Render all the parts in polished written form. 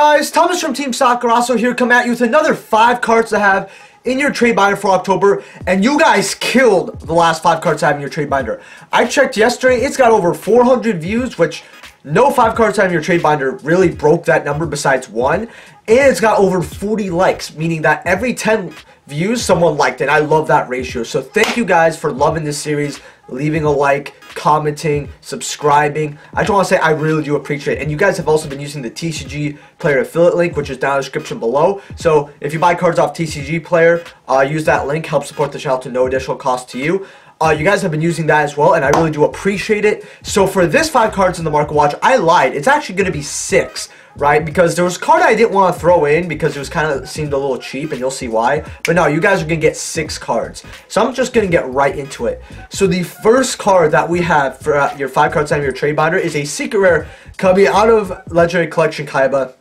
guys, Thomas from Team Sakuraso here, come at you with another 5 cards to have in your trade binder for October, and you guys killed the last 5 cards to have in your trade binder. I checked yesterday, it's got over 400 views, which no 5 cards to have in your trade binder really broke that number besides one, and it's got over 40 likes, meaning that every 10 views someone liked it. I love that ratio. So thank you guys for loving this series, leaving a like, commenting, subscribing. I just want to say I really do appreciate it. And you guys have also been using the TCG player affiliate link, which is down in the description below. So if you buy cards off TCG player, use that link, help support the channel to no additional cost to you. You guys have been using that as well, and I really do appreciate it. So for this 5 cards in the market watch, I lied. It's actually going to be 6, right? Because there was a card I didn't want to throw in because it was kind of seemed a little cheap, and you'll see why. But no, you guys are going to get 6 cards. So I'm just going to get right into it. So the first card that we have for your 5 cards out of your trade binder is a secret rare coming out of Legendary Collection Kaiba.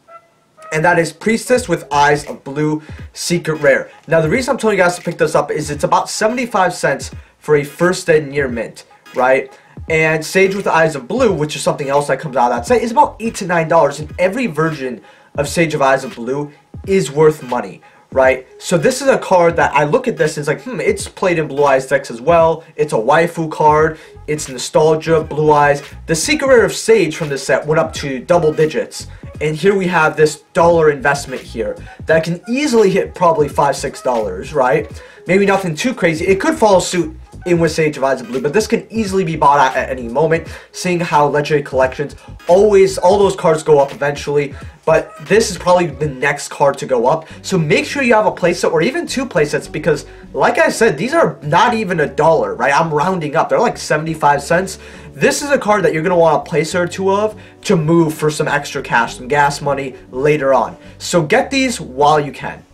And that is Priestess with Eyes of Blue, secret rare. Now the reason I'm telling you guys to pick this up is it's about 75 cents for a first and near mint, right? And Sage with Eyes of Blue, which is something else that comes out of that set, is about $8 to $9, and every version of Sage of Eyes of Blue is worth money, right? So this is a card that I look at this and it's like, it's played in Blue Eyes decks as well. It's a waifu card. It's nostalgia, Blue Eyes. The secret rare of Sage from this set went up to double digits. And here we have this dollar investment here that can easily hit probably $5, $6, right? Maybe nothing too crazy. It could follow suit in with Sage of Eyes of Blue, but this can easily be bought at any moment, seeing how Legendary Collections always, all those cards go up eventually, but this is probably the next card to go up. So make sure you have a playset or even 2 playsets, because like I said, these are not even $1, right? I'm rounding up. They're like 75 cents. This is a card that you're going to want a playset or 2 of to move for some extra cash, some gas money later on. So get these while you can.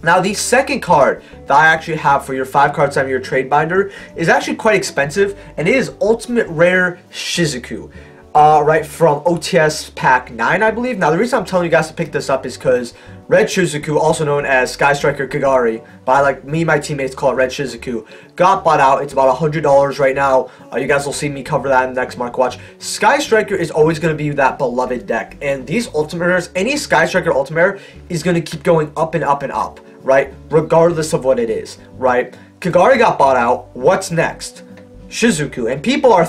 Now, the second card that I actually have for your 5 cards out of your trade binder is actually quite expensive, and it is Ultimate Rare Shizuku, right, from OTS Pack 9, I believe. Now, the reason I'm telling you guys to pick this up is because Red Shizuku, also known as Sky Striker Kagari, but like me and my teammates call it Red Shizuku, got bought out. It's about $100 right now. You guys will see me cover that in the next Mark Watch. Sky Striker is always going to be that beloved deck, and these Ultimate Rares, any Sky Striker Ultimate Rare is going to keep going up and up and up, right, regardless of what it is, right? Kagari got bought out. What's next? Shizuku, and people are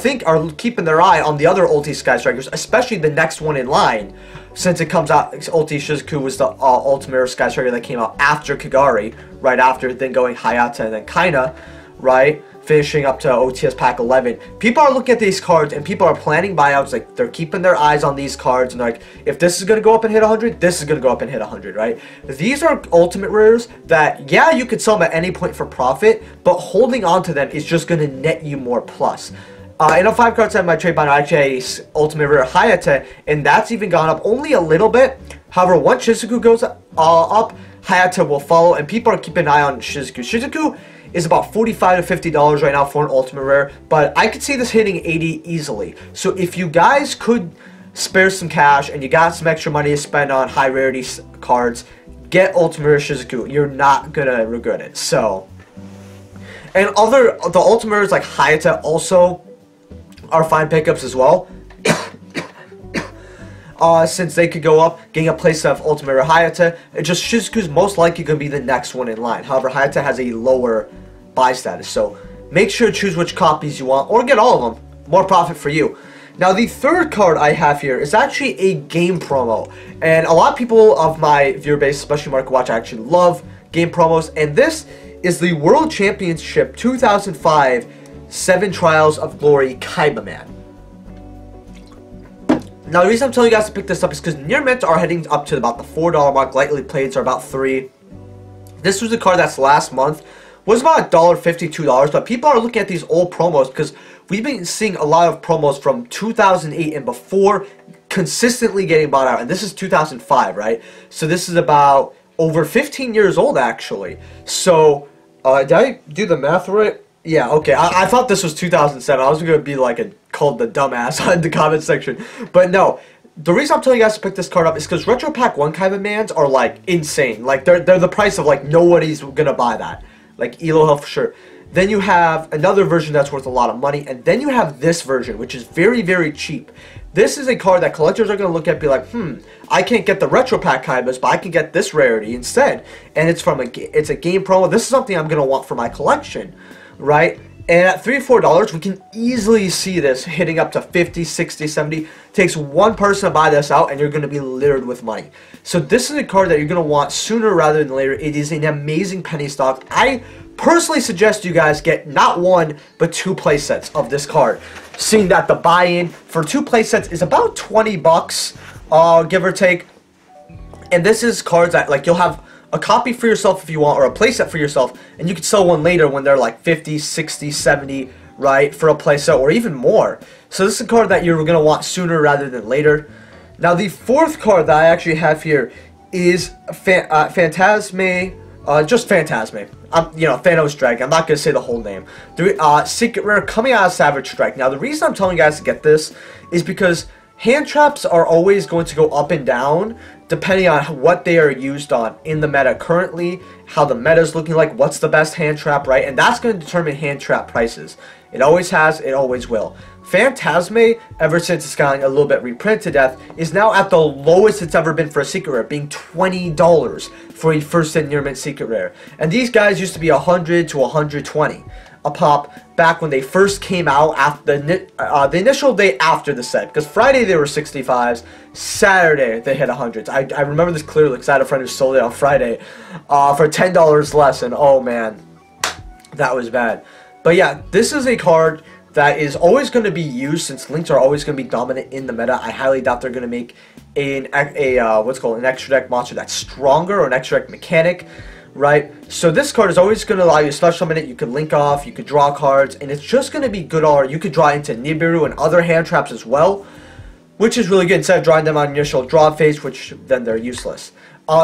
keeping their eye on the other ulti Sky Strikers, especially the next one in line, since it comes out. Ulti Shizuku was the Ultimate Sky Striker that came out after Kagari, right after, then going Hayata and then Kaina, right, finishing up to OTS Pack 11. People are looking at these cards and people are planning buyouts. Like, they're keeping their eyes on these cards and they're like, if this is going to go up and hit 100, this is going to go up and hit 100, right? These are ultimate rares that, yeah, you could sell them at any point for profit, but holding on to them is just going to net you more plus. In a 5 card set in my trade binder, I actually had a Ultimate Rare Hayate, and that's even gone up only a little bit. However, once Shizuku goes up, Hayate will follow, and people are keeping an eye on Shizuku. Shizuku is about $45 to $50 right now for an Ultimate Rare, but I could see this hitting 80 easily. So if you guys could spare some cash and you got some extra money to spend on high rarity cards, get Ultimate Rare Shizuku. You're not gonna regret it. So, and the Ultimate Rares like Hayate also are fine pickups as well. Since they could go up, getting a playset of Ultimate Rare Hayate, just Shizuku's most likely going to be the next one in line. However, Hayate has a lower buy status, so make sure to choose which copies you want, or get all of them. More profit for you. Now, the third card I have here is actually a game promo, and a lot of people of my viewer base, especially Market Watch, actually love game promos, and this is the World Championship 2005 7 Trials of Glory Kaiba Man. Now, the reason I'm telling you guys to pick this up is because near mints are heading up to about the $4 mark. Lightly playeds are about $3. This was a card that's last month was about $1.50, $2, but people are looking at these old promos because we've been seeing a lot of promos from 2008 and before consistently getting bought out, and this is 2005, right? So this is about over 15 years old, actually. So, did I do the math right? Yeah, okay. I thought this was 2007. I was going to be like called the dumbass in the comment section. But no, the reason I'm telling you guys to pick this card up is because Retro Pack 1 Kaiba Mans are like insane. Like they're the price of like nobody's going to buy that. Like Elo Hill for sure. Then you have another version that's worth a lot of money. And then you have this version, which is very, very cheap. This is a card that collectors are going to look at and be like, I can't get the Retro Pack Kaibas, but I can get this rarity instead. And it's a game promo. This is something I'm going to want for my collection, right? And at $3 or $4, we can easily see this hitting up to 50, 60, 70. Takes one person to buy this out, and you're going to be littered with money. So this is a card that you're going to want sooner rather than later. It is an amazing penny stock. I personally suggest you guys get not one, but 2 play sets of this card. Seeing that the buy-in for 2 play sets is about 20 bucks, give or take. And this is cards that, like, you'll have a copy for yourself if you want, or a playset for yourself, and you can sell one later when they're like 50, 60, 70, right, for a playset, or even more. So this is a card that you're going to want sooner rather than later. Now, the 4th card that I actually have here is Phantasm, just Phantasm. Thanos Dragon. I'm not going to say the whole name. Secret Rare coming out of Savage Strike. Now, the reason I'm telling you guys to get this is because hand traps are always going to go up and down depending on what they are used on in the meta currently, how the meta is looking like, what's the best hand trap, right? And that's going to determine hand trap prices. It always has, it always will. Phantasm, ever since it's gotten a little bit reprinted to death, is now at the lowest it's ever been for a secret rare, being $20 for a first and near mint secret rare. And these guys used to be 100 to 120 a pop back when they first came out after the initial day after the set, because Friday they were 65s, Saturday they hit 100s. I remember this clearly because I had a friend who sold it on Friday for $10 less, and oh man, that was bad. But yeah, this is a card that is always going to be used since links are always going to be dominant in the meta. I highly doubt they're going to make what's called an extra deck monster that's stronger, or an extra deck mechanic, right? So this card is always going to allow you a special minute. You could link off, you could draw cards, and it's just going to be good art. You could draw into Nibiru and other hand traps as well, which is really good instead of drawing them on initial draw phase, which then they're useless.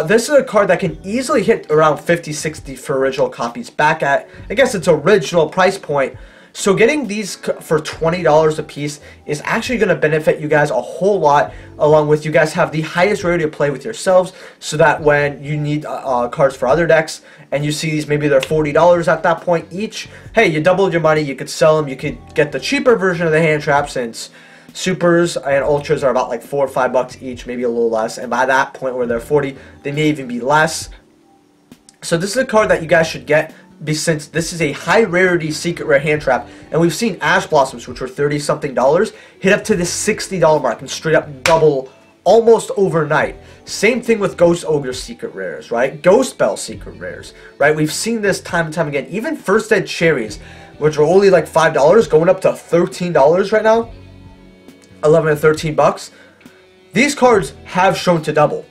This is a card that can easily hit around 50, 60 for original copies back at, I guess, its original price point. So getting these for $20 a piece is actually going to benefit you guys a whole lot, along with you guys have the highest rarity to play with yourselves, so that when you need cards for other decks and you see these, maybe they're $40 at that point each, hey, you doubled your money, you could sell them, you could get the cheaper version of the hand trap, since supers and ultras are about like $4 or $5 each, maybe a little less, and by that point where they're 40, they may even be less. So this is a card that you guys should get, since this is a high rarity secret rare hand trap, and we've seen Ash Blossoms, which were $30 something, hit up to the $60 mark and straight up double almost overnight. Same thing with Ghost Ogre secret rares, right? Ghost Bell secret rares, right? We've seen this time and time again. Even First Ed Cherries, which are only like $5, going up to $13 right now, 11 to 13 bucks. These cards have shown to double.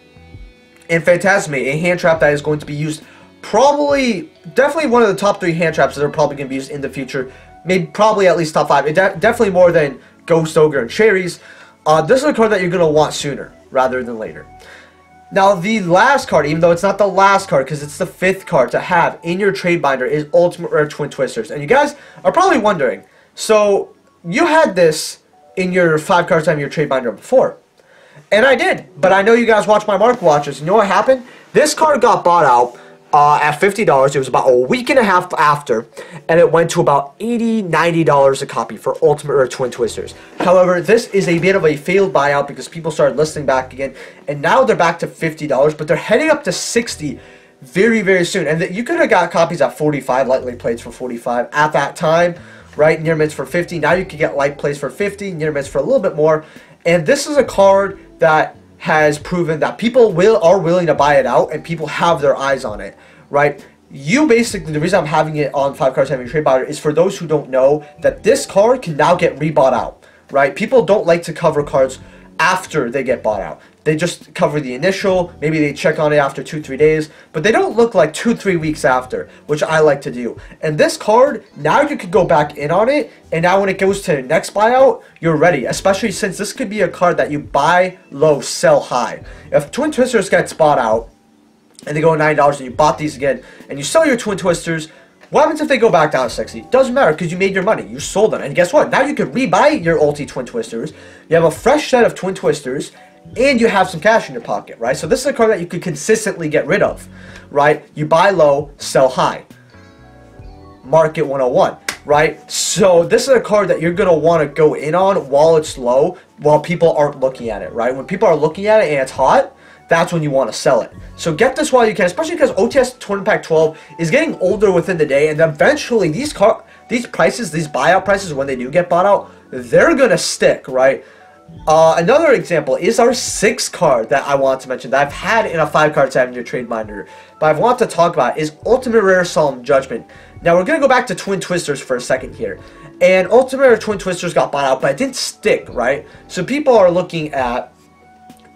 And Phantasm, a hand trap that is going to be used definitely one of the top 3 hand traps that are probably going to be used in the future. Maybe probably at least top 5. Definitely more than Ghost Ogre and Cherries. This is a card that you're going to want sooner rather than later. Now, the last card, even though it's not the last card because it's the 5th card to have in your trade binder, is Ultimate Rare Twin Twisters. And you guys are probably wondering, so you had this in your 5 cards time in your trade binder before. And I did, but I know you guys watch my Mark Watches. You know what happened? This card got bought out at $50. It was about a week and a half after, and it went to about $80, $90 a copy for Ultimate Rare Twin Twisters. However, this is a bit of a failed buyout because people started listing back again, and now they're back to $50, but they're heading up to $60 very, very soon. And you could have got copies at 45, lightly plates for 45 at that time, right? Near mints for 50. Now you can get light plates for 50, near mints for a little bit more. And this is a card that has proven that people are willing to buy it out, and people have their eyes on it, right? You basically, the reason I'm having it on 5 cards having a trade buyer is for those who don't know that this card can now get rebought out, right? People don't like to cover cards after they get bought out. They just cover the initial, maybe they check on it after 2-3 days, but they don't look like 2-3 weeks after, which I like to do. And this card, now you could go back in on it, and now when it goes to next buyout, you're ready, especially since this could be a card that you buy low, sell high. If Twin Twisters gets bought out, and they go $9, and you bought these again, and you sell your Twin Twisters, what happens if they go back down to 60? Doesn't matter, because you made your money. You sold them. And guess what? Now you can rebuy your ulti Twin Twisters. You have a fresh set of Twin Twisters, and you have some cash in your pocket, right? So this is a card that you could consistently get rid of, right? You buy low, sell high. Market 101, right? So this is a card that you're going to want to go in on while it's low, while people aren't looking at it, right? When people are looking at it and it's hot, that's when you want to sell it. So get this while you can, especially because OTS Tournament Pack 12 is getting older within the day, and eventually these prices, these buyout prices, when they do get bought out, they're going to stick, right? Another example is our 6th card that I want to mention that I've had in a 5-card set in your trade binder, but I want to talk about is Ultimate Rare Solemn Judgment. Now we're going to go back to Twin Twisters for a second here. And Ultimate Rare Twin Twisters got bought out, but it didn't stick, right? So people are looking at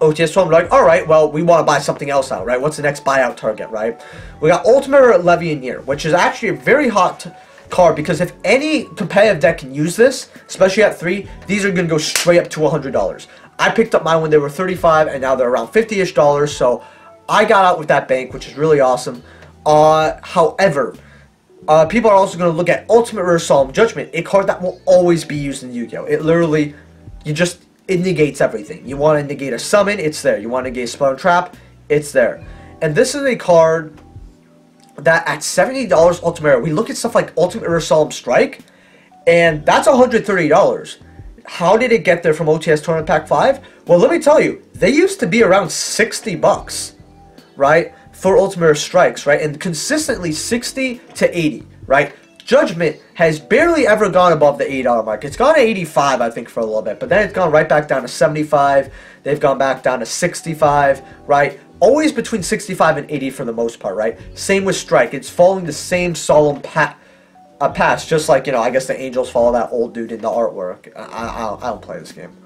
OTS 12, like, alright, well, we want to buy something else out, right? What's the next buyout target, right? We got Ultimate Rare Levianeer, which is actually a very hot card, because if any competitive deck can use this, especially at 3, these are going to go straight up to $100. I picked up mine when they were $35, and now they're around $50-ish, so I got out with that bank, which is really awesome. However, people are also going to look at Ultimate Rare Solemn Judgment, a card that will always be used in Yu-Gi-Oh! It literally, it negates everything. You want to negate a summon, it's there. You want to negate a spell trap, it's there. And this is a card that at $70 Ultimate Rare, we look at stuff like Ultimate Rare Solemn Strike, and that's $130. How did it get there from OTS Tournament Pack 5? Well, let me tell you, they used to be around 60 bucks, right, for Ultimate Rare Strikes, right, and consistently 60 to 80, right? Judgment has barely ever gone above the $80 mark. It's gone to 85, I think, for a little bit, but then it's gone right back down to 75. They've gone back down to 65, right? Always between 65 and 80 for the most part, right? Same with Strike. It's following the same solemn path, just like, you know, I guess the Angels follow that old dude in the artwork. I don't play this game.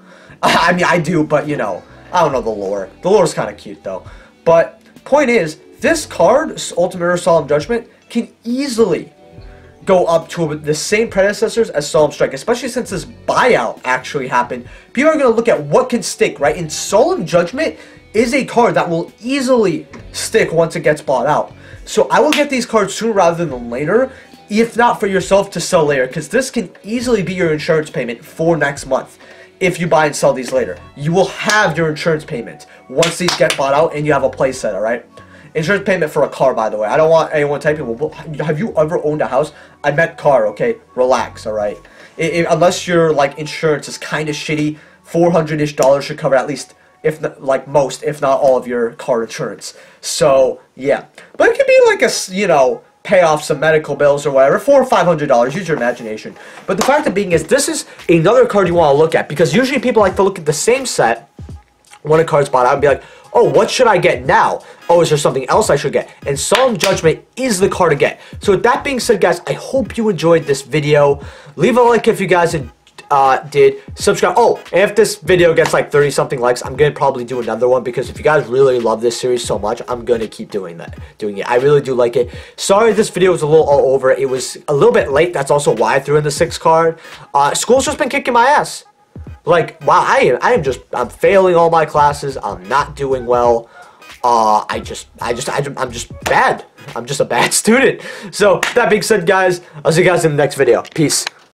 I mean, I do, but, you know, I don't know the lore. The lore's kind of cute, though. But point is, this card, Ultimate Rare Solemn Judgment, can easily go up to the same predecessors as Solemn Strike, especially since this buyout actually happened. People are going to look at what can stick, right? And Solemn Judgment is a card that will easily stick once it gets bought out. So I will get these cards sooner rather than later, if not for yourself to sell later, because this can easily be your insurance payment for next month. If you buy and sell these later, you will have your insurance payment once these get bought out and you have a play set, alright? Insurance payment for a car, by the way. I don't want anyone typing, well, have you ever owned a house? I meant car, okay? Relax, alright? Unless your, like, insurance is kind of shitty, $400-ish should cover at least, if not, like, most, if not all of your car insurance. So, yeah. But it could be like a, you know, pay off some medical bills or whatever, $400 or $500, use your imagination. But the fact of being is, this is another card you want to look at, because usually people like to look at the same set when a card's bought out and be like, oh, what should I get now? Oh, is there something else I should get? And Solemn Judgment is the card to get. So with that being said, guys, I hope you enjoyed this video. Leave a like if you guys did. Subscribe. Oh, and if this video gets like 30-something likes, I'm going to probably do another one, because if you guys really love this series so much, I'm going to keep doing it. I really do like it. Sorry this video was a little all over. It was a little bit late. That's also why I threw in the 6th card. School's just been kicking my ass. Like, wow, I'm failing all my classes. I'm not doing well. I'm just bad. I'm just a bad student. So, that being said, guys, I'll see you guys in the next video. Peace.